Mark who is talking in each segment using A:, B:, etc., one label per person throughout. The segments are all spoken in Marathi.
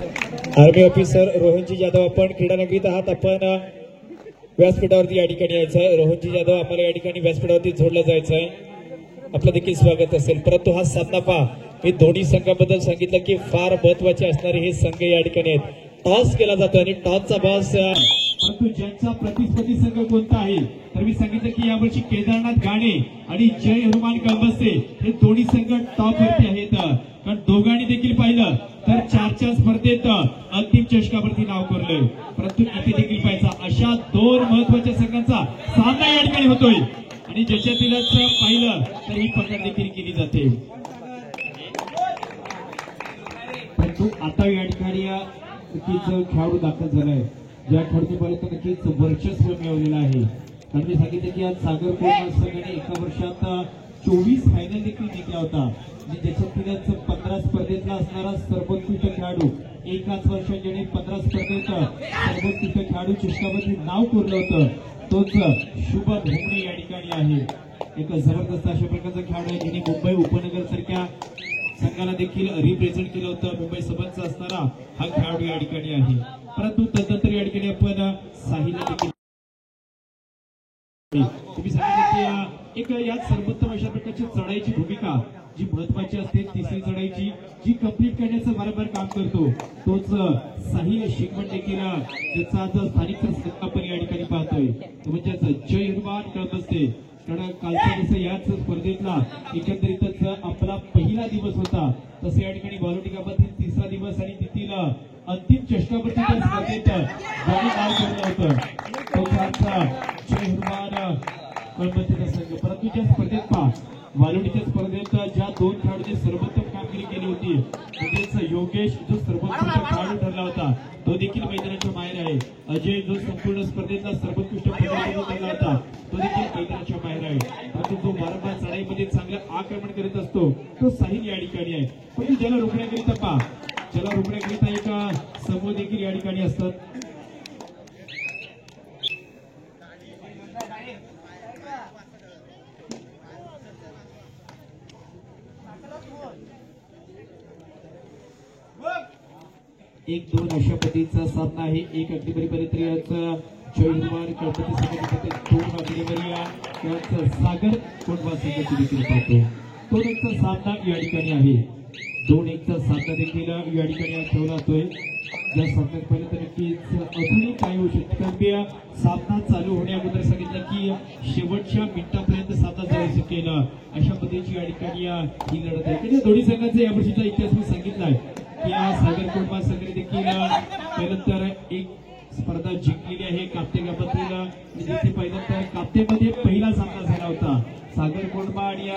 A: आर्मी ऑफिसर रोहनजी जाधव, आपण क्रीडा नगरीत आहात, आपण व्यासपीठावरती या ठिकाणी यायचं आहे. रोहनजी जाधव, आम्हाला या ठिकाणी व्यासपीठावरती जोडलं जायचं आहे, आपलं देखील स्वागत असेल. परंतु हा सामना पहा, मी दोन्ही संघाबद्दल सांगितलं की फार महत्वाचे असणारे हे संघ या ठिकाणी आहेत. टॉस केला जातो आणि टॉसचा बॉस,
B: परंतु ज्यांचा प्रतिस्पर्धी संघ कोणता आहे तर मी सांगितलं की यावर्षी केदारनाथ गाणे आणि जय हनुमान कळंबस्ते हे दोन्ही संघ टॉप वरती आहेत. कारण दोघांनी देखील पाहिलं तर 4च्या स्पर्धेत अंतिम चषकावरती नाव कोरलंय. परंतु इथे देखील पाहायचा अशा दोन महत्वाच्या संघांचा सामना या ठिकाणी होतोय आणि ज्याच्यातीलच पाहिलं तर ही पकड देखील केली जाते. परंतु आता या ठिकाणी नक्कीच खेळाडू दाखल झालाय, ज्या खेळाडूने पाहिलं तर नक्कीच वर्चस्व मिळवलेलं आहे. कारण मी सांगितलं की आज सागर कोळी संघाने एका वर्षात 24 फायनल देखील जिंकला होता आणि त्याच्यातीलच 15 स्पर्धेतला असणारा सर्वोत्कृष्ट खेळाडू, एकाच वर्षात ज्याने 15 स्पर्धेत सर्वोत्कृष्ट खेळाडू चषकावरती नाव कोरलं होतं तोच शुभम भुमरे या ठिकाणी आहे. एक जबरदस्त अशा प्रकारचा खेळाडू आहे ज्याने मुंबई उपनगर सारख्या संघाला देखील रिप्रेझेंट केलं होतं. मुंबई सबंधचा असणारा हा खेळाडू या ठिकाणी आहे. परंतु तदनंतर या ठिकाणी आपण साहिलला देखील तुम्ही सांगितलं की एक यात सर्वोत्तम अशा प्रकारची चढाईची भूमिका जी महत्वाची असते, तिसरी चढाईची जी कंप्लीट करण्याचं वारंवार काम करतो तोच साहिल शिकवण देखील ज्याचा आज स्थानिक आपण या ठिकाणी पाहतोय तो म्हणजे जय हनुमान कळंबस्ते. कारण कालचा जसं याच स्पर्धेतला एकंदरीतच आपला पहिला दिवस होता तसं या ठिकाणी बालोटिकामधील तिसरा दिवस आणि तिथील अंतिम चषकावरती त्या स्पर्धेत ज्याने नाव कोरलं होतं तो आजचा जय हनुमान कळंबस्तेचा संघ. परंतु त्या स्पर्धेत पहा, वालोडीच्या स्पर्धेत ज्या दोन खेळाडूंनी सर्वोत्तम कामगिरी केली होती म्हणजेच योगेश जो सर्वोत्कृष्ट खेळाडू ठरला होता तो देखील मैदानाच्या बाहेर आहे. अजय जो संपूर्ण स्पर्धेतला सर्वोत्कृष्ट खेळाडू ठरला होता तो देखील मैदानाच्या बाहेर आहे. परंतु जो वारंवार चढाईमध्ये चांगलं आक्रमण करत असतो तो साहिल या ठिकाणी आहे. पण ज्याला रोखण्याकरिता पहा, ज्याला रोखण्याकरिता एक समूह देखील या ठिकाणी असतात. एक दोन अशा पद्धतीचा सामना आहे. एक अगदी बरीपर्यंत जय हनुमान कळंबस्ते संघाचे दोन अगदी याचं सागर कोंडवा संघाची देखील पाहतो. 2-1चा सामना या ठिकाणी आहे. 2-1चा सामना देखील या ठिकाणी ठेवला जातोय. ज्या सामन्यात पाहिलं तर नक्कीच अजूनही काय होऊ शकते, कारण सामना चालू होण्याअगोदर सांगितलं की शेवटच्या मिनिटापर्यंत सामना चालू शकेल अशा पद्धतीची या ठिकाणी ही लढत आहे. म्हणजे दोन्ही संघांचा या वर्षीचा इतिहास मी सांगितलाय की सागर कोंडवा संघाने देखील पहिलं तर एक स्पर्धा जिंकलेली आहे काप्तेगावातील. जिथे पाहिलं तर काप्तेमध्ये पहिला सामना झाला होता सागर कोंडवा आणि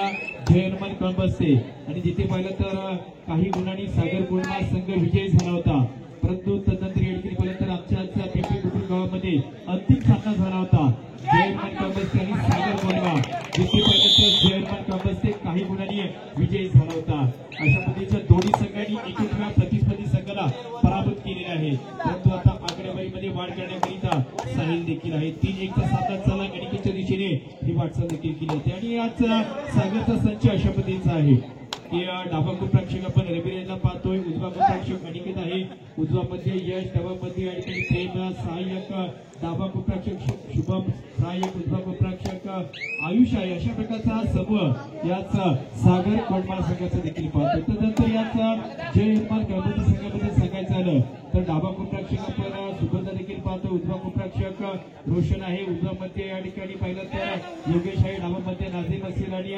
B: जय हनुमान कळंबस्ते आणि जिथे पाहिलं तर काही गुणांनी सागर कोंडवा संघ विजयी झाला होता. परंतु तदनंतर या ठिकाणी पाहिलं तर आमच्या पिंपरी कुटुंब गावामध्ये अंतिम सामना झाला होता जय हनुमान कळंबस्ते आणि सागर कोंडवा, जिथे पाहिलं तर जय हनुमान कळंबस्ते काही गुणांनी विजयी झाला होता. अशा पद्धतीच्या दोन्ही संघांनी एकमेकांना प्रतिस्पर्धी संघाला पराभूत केलेले आहे. परंतु आता आकडेवारीमध्ये वाढ करण्याकरिता साहिल देखील आहे. 3-1चा सामना झाला अनिकेतच्या दिशेने ही वाटचाल देखील केली होती आणि आज सागरचा संच अशा पद्धतीचा आहे की डावा कोपराक्षक आपण रविराजला पाहतोय, उजवा कोपराक्षक अनिकेत आहे, उजवा मध्ये यश, डावा मध्ये या ठिकाणी प्रेम सहाय्यक, डावा कोपराक्षक शुभम सहाय्यक, उजवा कोपराक्षक आयुष आहे. अशा प्रकारचा समूह याच सागर कोंडवा संघाचा देखील पाहतो. त्यानंतर याच जय हनुमान कळंबस्ते संघामध्ये सांगायचं झालं तर डावा कोपराक्षक आपण सुगंधा देखील पाहतो, उजवा कोपराक्षक रोशन आहे, उजवा मध्ये या ठिकाणी पाहिलं तर योगेश आहे, डावा मध्ये नाझीम असेल आणि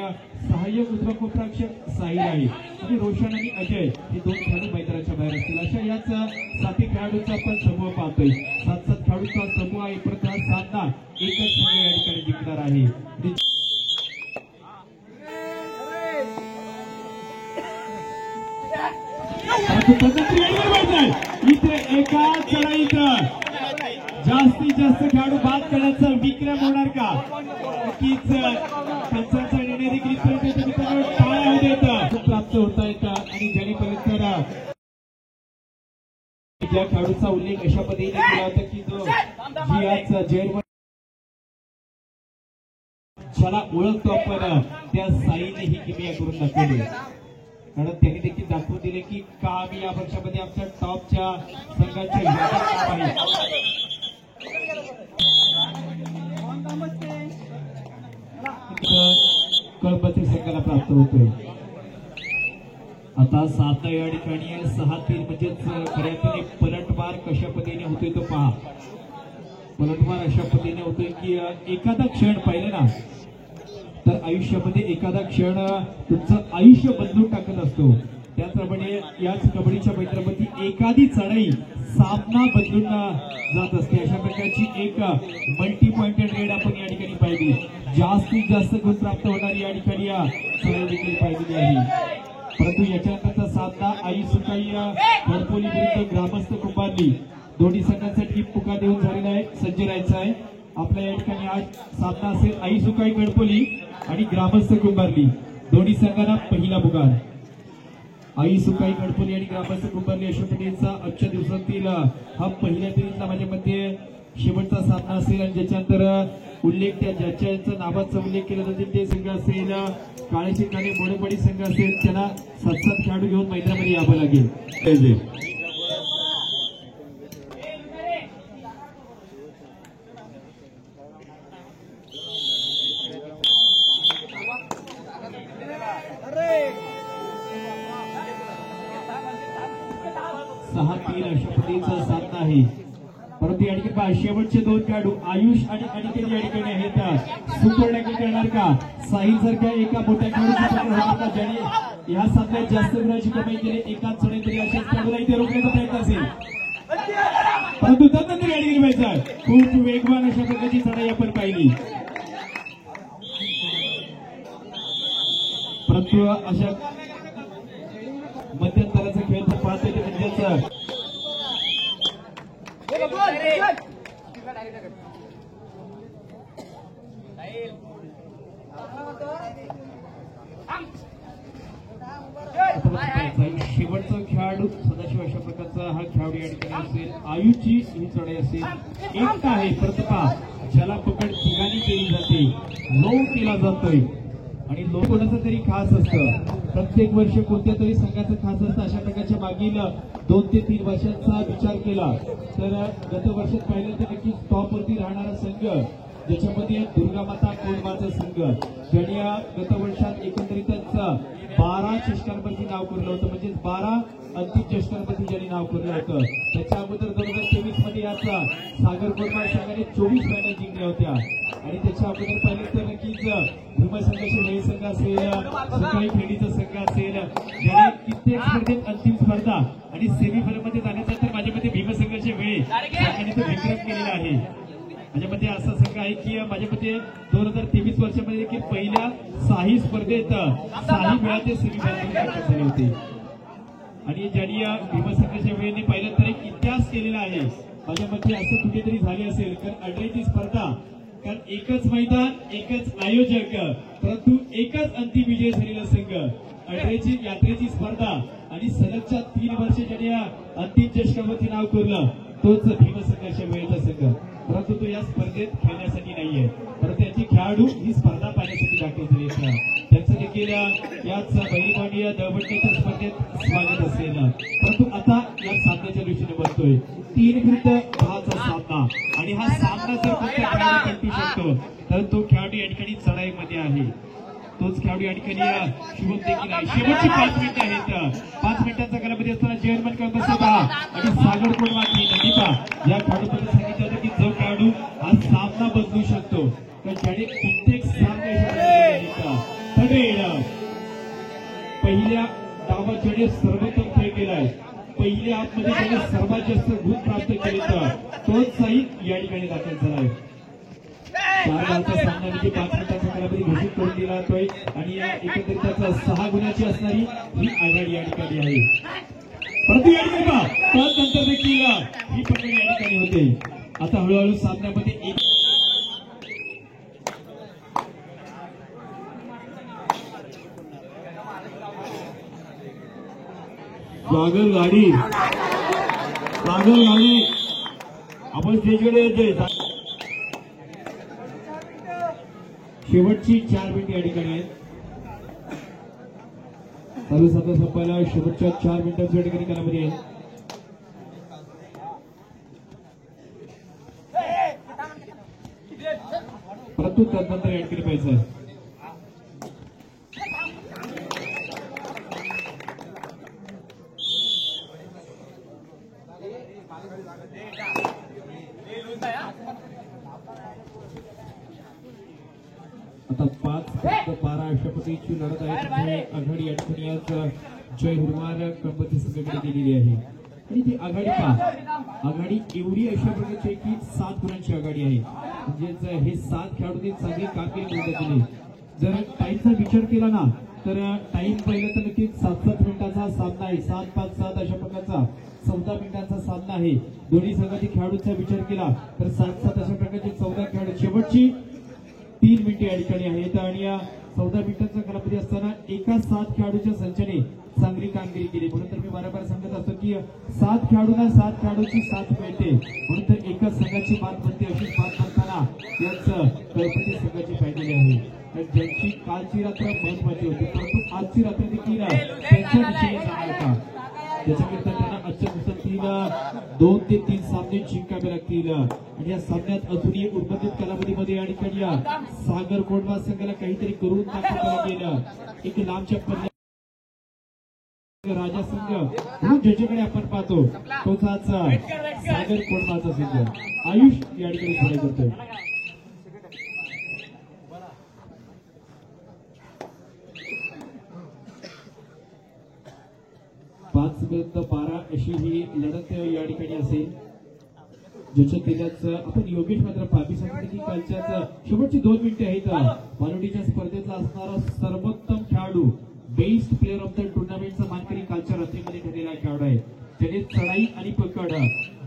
B: सहाय्यक उजवा कोपराक्षक साहिल आहे आणि रोशन आणि अजय हे दोन खेळाडू मैदानाच्या बाहेर असतील. अशा याच 7 खेळाडूंचा आपण समूह पाहतोय. 7 खेळाडूंचा समूह आहे. परंतु हा सामना एकच संघ या ठिकाणी जिंकणार आहे. इथे एका चढाईत जास्तीत जास्त खेळाडू बाद करण्याचा विक्रम होणार का? नक्कीच पंचांचा निर्णय देखील टाळ्या देत प्राप्त होता येतं आणि ज्याने पर्यंत ज्या खेळाडूचा उल्लेख अशा पद्धतीने केला होता की जो जी आज जय ज्याला ओळखतो आपण त्या साईने ही किमया करून दाखवली. कारण त्यांनी देखील दाखवून दिले की का आम्ही या वर्षामध्ये आमच्या टॉपच्या संघाच्या विरोधात काम आहे. कळंबचे संघाला प्राप्त होतोय. आता साधना या ठिकाणी 6-3 म्हणजेच खऱ्या अर्थाने पलटवार कशा पद्धतीने होतोय तो पहा. पलटवार अशा पद्धतीने होतोय की एखादा क्षण पाहिलं ना तर आयुष्यामध्ये एखादा क्षण तुमचं आयुष्य बदलून टाकत असतो. त्याचप्रमाणे याच कबड्डीच्या मैदानामध्ये एखादी चढाई सामना बदलून जात असते. अशा प्रकारची एक मल्टी पॉइंटेड रेड आपण या ठिकाणी पाहिली. जास्तीत जास्त गुण प्राप्त होणारी या ठिकाणी चढाई देखील पाहिलेली आहे. परंतु याच्यानंतरचा सामना आई सुकाई घरपोली विरुद्ध ग्रामस्थ कुंभारली दोन्ही संघांसाठी पुकार देऊन झालेला आहे. सज्ज राहायचं आहे. आपल्या या ठिकाणी आज सामना असेल आई सुकाई गडपोली आणि ग्रामस्थ कुंभारली दोन्ही संघांना पहिला पुकार. आई सुकाई गडपोली आणि ग्रामस्थ कुंभारली अशा पद्धतीचा आजच्या दिवसातील हा पहिल्या फेरीतला माझ्या मते शेवटचा सामना असेल. आणि ज्याच्यानंतर उल्लेख त्या ज्याच्या नावाचा उल्लेख केला जातील ते संघ असेल काळेशिंग आणि मोडेपडी संघ असेल. त्यांना 7-7 खेळाडू घेऊन मैदानामध्ये यावं लागेल. सहा 3 अशा पद्धतीचा सामना आहे. परंतु या ठिकाणी शेवटचे 2 खेळाडू आयुष आणि अनिकेत या ठिकाणी आहेत. सुपर टॅकल करणार का साहिल सारख्या एका मोठ्या खेळाडूचा ज्याने या सामन्यात जास्त गुणाची कमाई केली एकाच चढाई तरी अशाच खेळाडूला इथे रोखण्याचा प्रयत्न असेल. परंतु त्यानंतर या ठिकाणी व्हायचा खूप वेगवान अशा प्रकारची चढाई आपण पाहिली. परंतु अशा मध्यंतराचा खेळ तर पाहतोय ते म्हणजेच शेवटचा खेळाडू सदाशिव अशा प्रकारचा हा खेळाडू या ठिकाणी असेल. आयुषची ही चढाई असेल. एकटा आहे परंतु ज्याला पकड ठिकाणी केली जाते लो केला जातोय आणि लो कोणाचं तरी खास असतं. प्रत्येक वर्ष कोणत्या तरी संघाचं खास असतं. अशा प्रकारच्या मागील 2 ते 3 वर्षांचा विचार केला तर गत वर्षात पाहिलं तर नक्कीच टॉपवरती राहणारा संघ ज्याच्यामध्ये दुर्गामाता कोंडमाचा संघ ज्यांनी गत वर्षात एकंदरीतच 12 चषकांवरती नाव कोरलं होतं. म्हणजे 12 अंतिम चषकांवरती ज्यांनी नाव कोरलं होतं. त्याच्या अगोदर 2023 मध्ये याचा सागर कोंडमा संघाने 24 फायनल जिंकल्या होत्या. आणि त्याच्या अगोदर पाहिलं तर नक्कीच भीमा संघाचे वेळ संघ असेल सकाळी खेळीचा संघ असेल ज्याने कित्येक स्पर्धेत अंतिम स्पर्धा आणि सेमीफायनलमध्ये जाण्याचा तर माझ्या मते भीमा संघाचे वेळ संघाने तो विक्रम केलेला आहे. माझ्या मते असा संघ आहे की माझ्या मते 2023 वर्षामध्ये देखील पहिल्या 6 स्पर्धेत 6 वेळा ते सेमीफायनल झाले होते. आणि ज्यांनी या भीमा संघाच्या वेळेने पाहिलं तर एक इतिहास केलेला आहे. माझ्या मते असं कुठेतरी झाले असेल कारण अड्रेची स्पर्धा कारण एकच मैदान एकच आयोजक परंतु एकच अंतिम विजय झालेला संघ अड्रेची यात्रेची स्पर्धा आणि सलगच्या 3 वर्ष ज्यांनी अंतिम चषकावरती नाव कोरलं तोच भीमा संघाच्या वेळेचा संघ. परंतु तो या स्पर्धेत खेळण्यासाठी नाहीये परंतु त्याची खेळाडू ही स्पर्धा पाहण्यासाठी दाखल झाली असतात. त्यांचं देखील याच बहिरवाडी दळबट्टीच्या स्पर्धेत स्वागत असेल. परंतु आता या सामन्याच्या दृष्टीने बघतोय 3 विरुद्ध 10चा सामना आणि हा सामना जर फक्त खेळाडू जिंकू शकतो तर तो खेळाडू या ठिकाणी चढाईमध्ये आहे. तोच खेळाडू या ठिकाणी शुभम देखील आहे. शेवटची 5 मिनिटं आहेत. 5 मिनिटांचा कालावधी असताना चेअरमन कर्मसभा आणि सागर कोंडवाची नदीपा या खेळाडूबद्दल सांगितलं होतं की जो खेळाडू हा सामना बदलू शकतो तर ज्याने कित्येक सामने पहिल्या डावात ज्याने सर्वोत्तम खेळ केलाय पहिल्या आतमध्ये ज्याने सर्वात जास्त गुण प्राप्त केले तर तोच साहिल या ठिकाणी दाखल झालाय. 4 डावाचा सामना म्हणजे 5 मिनिटांचा कालावधी घोषित करून दिला जातोय आणि एकंदरीत 6 गुणाची असणारी ही आघाडी या ठिकाणी आहे. परंतु या ठिकाणी त्यानंतर देखील ही पकड या ठिकाणी होते. आता हळूहळू सामन्यामध्ये एक
C: पागल गाडी आपण स्टेजकडे येते.
B: शेवटची 4 मिनिट या ठिकाणी आहेत. चालू सामना संपायला शेवटच्या 4 मिनिटांच्या या ठिकाणी कालावधी आहे. परंतु त्यानंतर या ठिकाणी पाहिजे आहे. आता 5-12 अशा पद्धतीची लढत आहे. आघाडी या ठिकाणी आज जय हुरमार गणपती संघटनेने दिलेली आहे आणि ती आघाडी आघाडी एवढी अशा प्रकारची आहे की 7 गुणांची आघाडी आहे. म्हणजेच हे 7 खेळाडूंनी चांगली कामगिरी पूर्ण केली. जर टाईमचा विचार केला ना तर टाइम पहिलं तर नक्कीच 7-7 मिनिटांचा सामना आहे. 7-5-7 अशा प्रकारचा 14 मिनिटांचा सामना आहे. दोन्ही संघातील खेळाडूंचा विचार केला तर 7-7 अशा प्रकारचे 14 खेळाडू. शेवटची 3 मिनिटे या ठिकाणी आहेत आणि या 14 मिनिटांचा कालावधी असताना एका 7 खेळाडूच्या संचाने चांगली कामगिरी केली. म्हणून तर मी वारंवार सांगत असतो की 7 खेळाडूंना 7 खेळाडूची साथ मिळते. म्हणून तर एका संघाची बात बनते. अशीच बात बनताना याच गणपती संघाची पाहिलेली आहे. ज्यांची कालची रात्र महत्वाची होती परंतु आजची रात्र देखील त्यांच्या दिशेने जाणार का त्याच्याकरिता त्यांना आजच्या दिवसात 2 ते 3 सामने जिंकावे लागतील. आणि या सामन्यात अजूनही उर्वरित कालावधीमध्ये या ठिकाणी सागर कोंढवा संघाला काहीतरी करून दाखवायला गेलं. एक लांबच्या पल्ल्या राजा संघ म्हणून ज्याच्याकडे आपण पाहतो तोच आज सागर कोंढवाचा संघ. आयुष या ठिकाणी पुढे करतोय. 5-12 अशी ही लढत या ठिकाणी असेल. ज्याच्यात दिल्याच आपण योगेश मात्र पापी सांगितलं की कालच्याच शेवटची 2 मिनिटे आहेत. मालवणीच्या स्पर्धेतला असणारा सर्वोत्तम खेळाडू बेस्ट प्लेअर ऑफ द टुर्नामेंटचा मानकरी कालच्या रात्रीमध्ये ठरलेला खेळाडू आहे. त्याने चढाई आणि पकड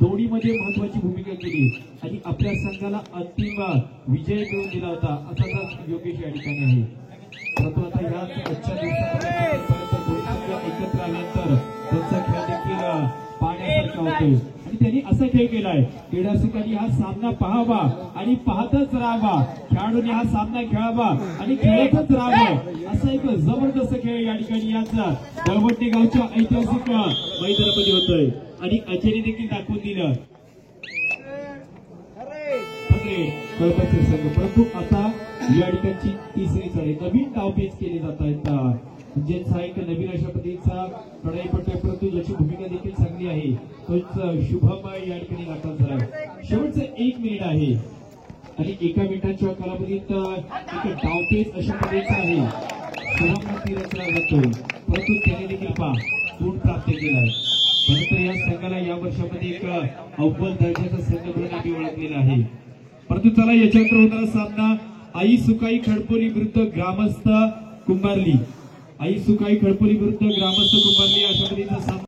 B: दोन्हीमध्ये महत्वाची भूमिका केली आणि आपल्या संघाला अंतिम विजय मिळवून दिला होता. असा योगेश या ठिकाणी आहे. परंतु आता या आजच्या दिवसामध्ये एकत्र आल्यानंतर त्यांचा खेळ देखील पाहण्यासारखा होतो आणि त्यांनी असा खेळ केलाय की दर्शकांनी हा सामना पाहावा आणि पाहतच राहावा. खेळाडूंनी हा सामना खेळावा आणि खेळतच राहावं. असा एक जबरदस्त खेळ या ठिकाणी याच गळवटे गावच्या ऐतिहासिक मैदानामध्ये होतोय आणि अजयने देखील दाखवून दिलं. परंतु आता या ठिकाणची तिसरी चाळी नवीन डावपेच केली जात आहेत. म्हणजेच हा एक नवीन अशा पद्धतीचा लढाई पडतोय परंतु ज्याची भूमिका देखील चांगली आहे तोच शुभम या ठिकाणी दाखल झालाय. शेवटचं 1 मिनिट आहे आणि 1 मिनिटाच्या कालावधीत एक डावपेच अशा पद्धतीचा आहे. शुभम रचना जातो परंतु त्याने देखील गुण प्राप्त केलाय. नंतर या संघाला या वर्षामध्ये एक अव्वल दर्जाचा संघ म्हणून आम्ही ओळखलेला आहे. परंतु चला याच्यानंतर होणारा सामना आई सुकाई खडपोली विरुद्ध ग्रामस्थ कुंभारली. आई सुकाई खडपोली विरुद्ध ग्रामस्थ कुंभारली अशा पद्धतीचा सामना